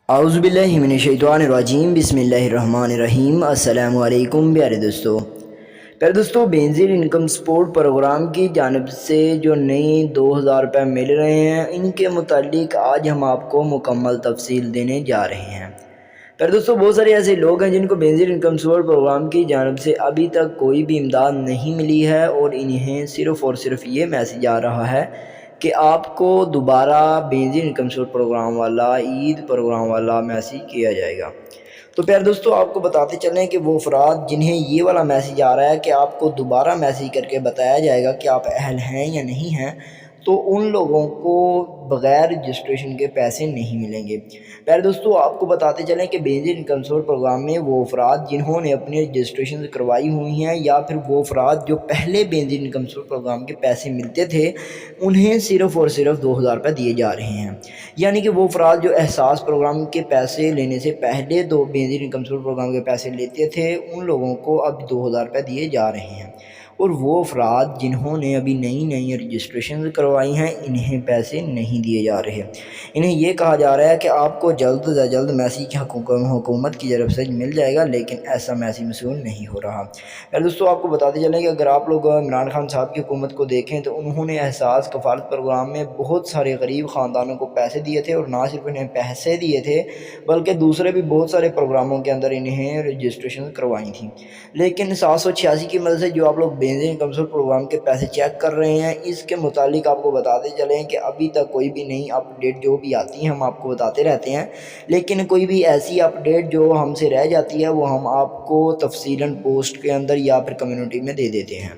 اعوذ باللہ من الشیطان الرجیم، بسم اللہ الرحمن الرحیم۔ السلام علیکم پیارے دوستو، بینظیر انکم سپورٹ پروگرام کی جانب سے جو نئی 2000 روپے مل رہے ہیں، ان کے متعلق آج ہم آپ کو مکمل تفصیل دینے جا رہے ہیں۔ پیارے دوستو، بہت سارے ایسے لوگ ہیں جن کو بینظیر انکم سپورٹ پروگرام کی جانب سے ابھی تک کوئی بھی امداد نہیں ملی ہے، اور انہیں صرف اور صرف یہ میسج آ رہا ہے کہ آپ کو دوبارہ بینظیر انکم سپورٹ پروگرام والا عید پروگرام والا میسج کیا جائے گا۔ تو پیارے دوستو، آپ کو بتاتے چلیں کہ وہ افراد جنہیں یہ والا میسج آ رہا ہے کہ آپ کو دوبارہ میسج کر کے بتایا جائے گا کہ آپ اہل ہیں یا نہیں ہیں، تو ان لوگوں کو بغیر رجسٹریشن کے پیسے نہیں ملیں گے۔ پیارے دوستو، آپ کو بتاتے چلیں کہ بینظیر انکم سپورٹ پروگرام میں وہ افراد جنہوں نے اپنی رجسٹریشن کروائی ہوئی ہیں، یا پھر وہ افراد جو پہلے بینظیر انکم سپورٹ پروگرام کے پیسے ملتے تھے، انہیں صرف اور صرف 2000 روپے دیے جا رہے ہیں۔ یعنی کہ وہ افراد جو احساس پروگرام کے پیسے لینے سے پہلے بینظیر انکم سپورٹ پروگرام کے پیسے لیتے تھے، ان لوگوں کو اب 2000 روپے دیے جا رہے ہیں۔ اور وہ افراد جنہوں نے ابھی نئی رجسٹریشن کروائی ہیں، انہیں پیسے نہیں دیے جا رہے۔ انہیں یہ کہا جا رہا ہے کہ آپ کو جلد سے جلد میسج حکومت کی طرف سے مل جائے گا، لیکن ایسا میسج موصول نہیں ہو رہا۔ دوستو، آپ کو بتاتے چلیں کہ اگر آپ لوگ عمران خان صاحب کی حکومت کو دیکھیں تو انہوں نے احساس کفالت پروگرام میں بہت سارے غریب خاندانوں کو پیسے دیے تھے، اور نہ صرف انہیں پیسے دیے تھے بلکہ دوسرے بھی بہت سارے پروگراموں کے اندر انہیں رجسٹریشن کروائی تھیں۔ لیکن 786 کی مدد سے جو آپ لوگ بینظیر انکم سپورٹ پروگرام کے پیسے چیک کر رہے ہیں، اس کے متعلق آپ کو بتاتے چلیں کہ ابھی تک کوئی بھی نئی اپڈیٹ جو بھی آتی ہیں ہم آپ کو بتاتے رہتے ہیں، لیکن کوئی بھی ایسی اپڈیٹ جو ہم سے رہ جاتی ہے وہ ہم آپ کو تفصیلاً پوسٹ کے اندر یا پھر کمیونٹی میں دے دیتے ہیں۔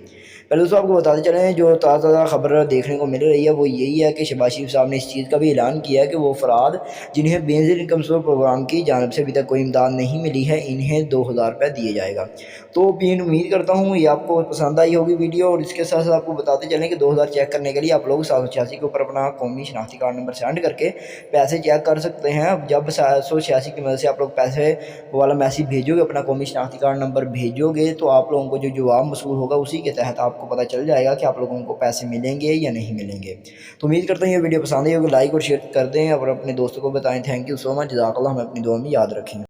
پہلے دوستوں، آپ کو بتاتے چلیں جو تازہ خبر دیکھنے کو مل رہی ہے وہ یہی ہے کہ شہباز شریف صاحب نے اس چیز کا بھی اعلان کیا ہے کہ وہ افراد جنہیں بینظیر انکم سپورٹ پروگرام کی جانب سے ابھی تک کوئی امداد نہیں ملی ہے، انہیں 2000 روپے دیے جائے گا۔ تو امید کرتا ہوں یہ آپ کو پسند آئی ہوگی ویڈیو، اور اس کے ساتھ ساتھ آپ کو بتاتے چلیں کہ 2000 چیک کرنے کے لیے آپ لوگ 786 کے اوپر اپنا قومی شناختی کارڈ نمبر سینڈ کر کے پیسے چیک کر سکتے ہیں۔ جب 786 کی مدد سے آپ لوگ پیسے والا میسج بھیجو گے، اپنا قومی شناختی کارڈ نمبر بھیجو گے، تو آپ لوگوں کو جو جواب موصول ہوگا اسی کے تحت آپ کو پتہ چل جائے گا کہ آپ لوگوں کو پیسے ملیں گے یا نہیں ملیں گے۔ تو امید کرتا ہوں یہ ویڈیو پسند آئی ہوگی، لائک اور شیئر کر دیں اور اپنے دوستوں کو بتائیں۔ تھینک یو سو مچ، جزاک اللہ، ہمیں اپنی دعا میں یاد رکھیں۔